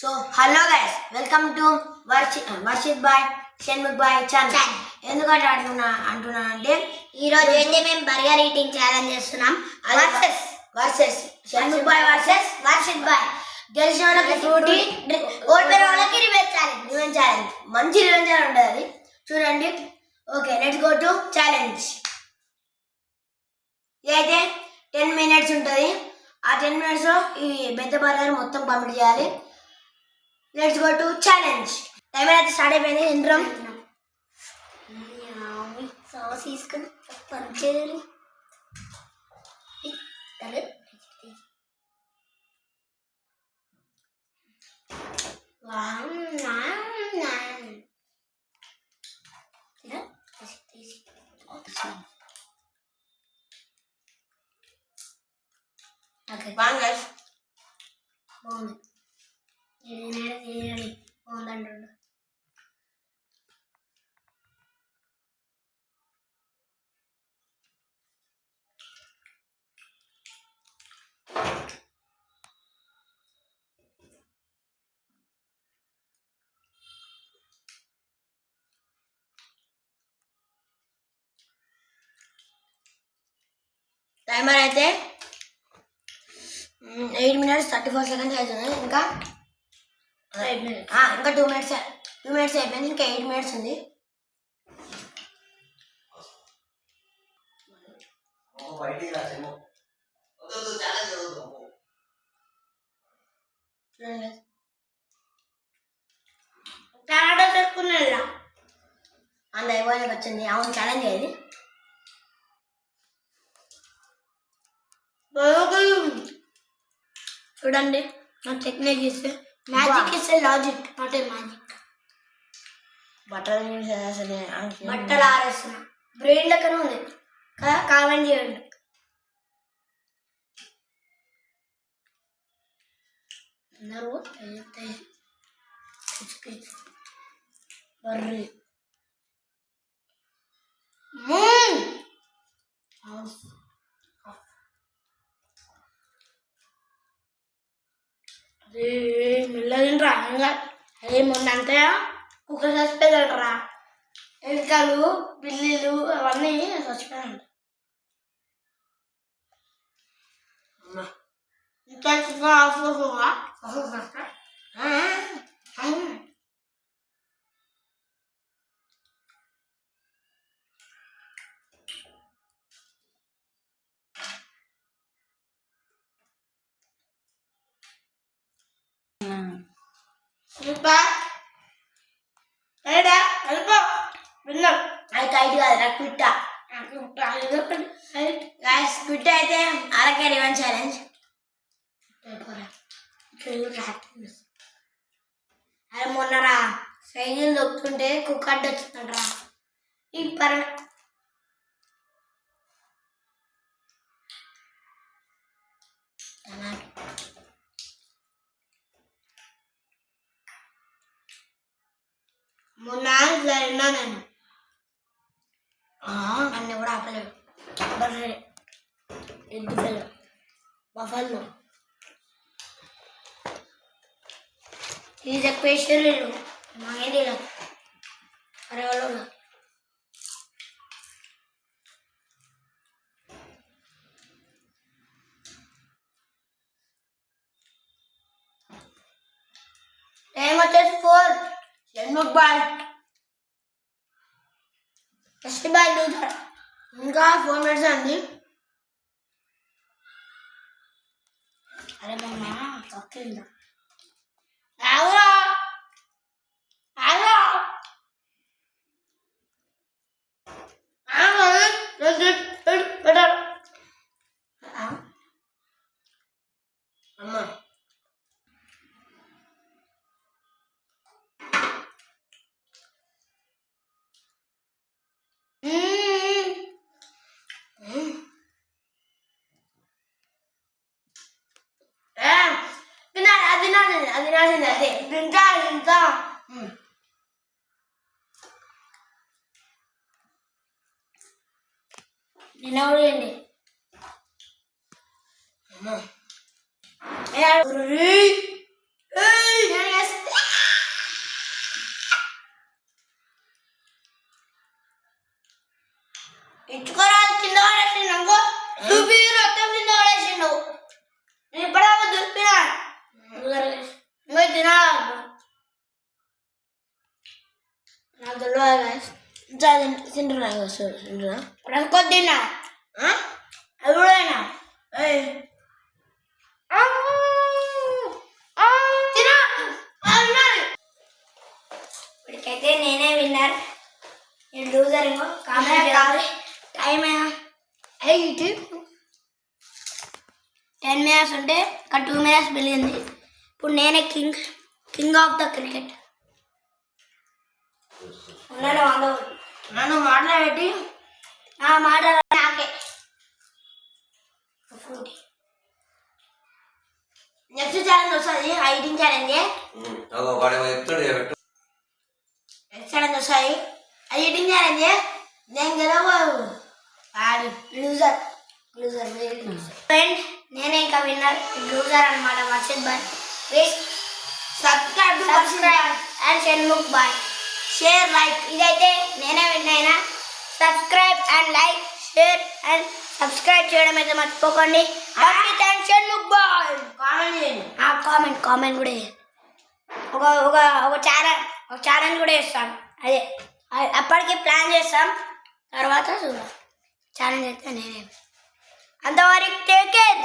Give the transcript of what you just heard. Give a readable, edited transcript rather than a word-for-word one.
So hello guys, welcome to Varshith Bhai Shanmukh Bhai channel. ఎందుకంటే అంటున్నానంటే ఈరోజు అయితే మేము బర్గర్ ఈటింగ్ ఛాలెంజ్ చేస్తున్నాం. Versus Shanmukh Bhai versus Varshith Bhai. గెలిచిన వాళ్ళకి ఫ్రూటీ, ఓడిపోయిన వాళ్ళకి రివెంజ్ ఛాలెంజ్. మంచి రివెంజ్ ఛాలెంజ్ ఉంటుంది అది, చూడండి. Okay, let's go to challenge. ఇదైతే 10 minutes ఉంటుంది. ఆ 10 minutesలో ఈ పెద్ద బర్గర్ మొత్తం కంప్లీట్ చేయాలి. Let's go to challenge. Timer అయితే స్టార్ట్ అయిపోయింది. ఇంద్రం సాస్ తీసుకుని పంచేయాలి. బాగుంది. బాగుందండి. టైమర్ అయితే 8 minutes 34 seconds అవుతుంది. ఇంకా 2 minutes అయిపోయింది. ఇంకా 8 minutes ఉంది. అయిపోయినాక వచ్చింది. అవును, ఛాలెంజ్ అయ్యేది. చూడండి, నా టెక్నిక్ ఇస్తే మ్యాజిక్ ఇస్తే లాజిక్, నాట్ మ్యాజిక్. బట్టలు ఆరేస్తున్నా. బ్రెయిన్ లెక్కనే ఉంది కదా, కామెంట్ చేయండి. అందరూ బర్రీ అదే మెల్లదిండ్రా. అదే మొన్నంటే కుక్క చచ్చిపోయాడంటరా. ఎలుకలు, పిల్లిలు అవన్నీ చచ్చిపోయాడు. ఇంకా చికెన్ ఆఫ్ చేసుకోవా? అది టైట్ కాదు, నాకు పిట్ట. పిట్ట అయితే అరకే రివెంజ్ ఛాలెంజ్. అరే మొన్నరా సైకిల్ దొక్కుతుంటే కుక్క అడ్డు వచ్చిందంటరా. ఇప్పుడు మొన్న ఇట్లా విన్నా నేను. అన్నీ కూడా ఆపలేడు. బర్రె, ఎద్దు పిల్ల, బఫల్లో ఇది ఎక్కువ వేసారు. మాకేంటి ఇలా అరే వాళ్ళు టైం వచ్చేసి 4. షణ్ముఖ్ బాయ్ ఫస్ట్ బాయ్ ఇంకా 4 minutes అండి. అరే మొన్న తొక్కిందా అమ్మా అది నాసింది. అదే ఇంకా ఇంకా నిలవడండి. అమ్మా తింటున్నా తింటున్నా కొద్దిన్నా ఎవడైనా ఇప్పటికైతే నేనే విన్నర్, నేను లూజర్. ఏమో కామెంట్ టైం 8 10 minutes ఉంటే ఒక 2 minutes మిగిలింది. ఇప్పుడు నేనే కింగ్ ఆఫ్ ద క్రికెట్. నన్ను మాట్లాడబెట్టి నాకే నెక్స్ట్ ఛాలెంజ్ వస్తుంది, హైటింగ్ ఛాలెంజ్. నెక్స్ట్ ఛాలెంజ్ వస్తాయి, హైటింగ్ ఛాలెంజ్. నేను గెలవదు, ఆడి లూజర్ ఫ్రెండ్. నేనే ఇంకా విన్నర్, లూజర్ అనమాట. Varshith Bhai. Please subscribe and Shanmukh Bhai. Share like. ఇదైతే నేనే విన్ అయినా. Subscribe and like, share and subscribe చేయడం అయితే మర్చిపోకండి. వర్షిత్ అండ్ షణ్ముఖ్ బాయ్. కామెంట్ చేయండి. కామెంట్ కూడా చేయండి. ఒక ఛాలెంజ్ కూడా చేస్తాం. అదే అప్పటికి ప్లాన్ చేస్తాం, తర్వాత చూద్దాం. ఛాలెంజ్ అయితే నేనే. అంతవరకు టేక్ కేర్.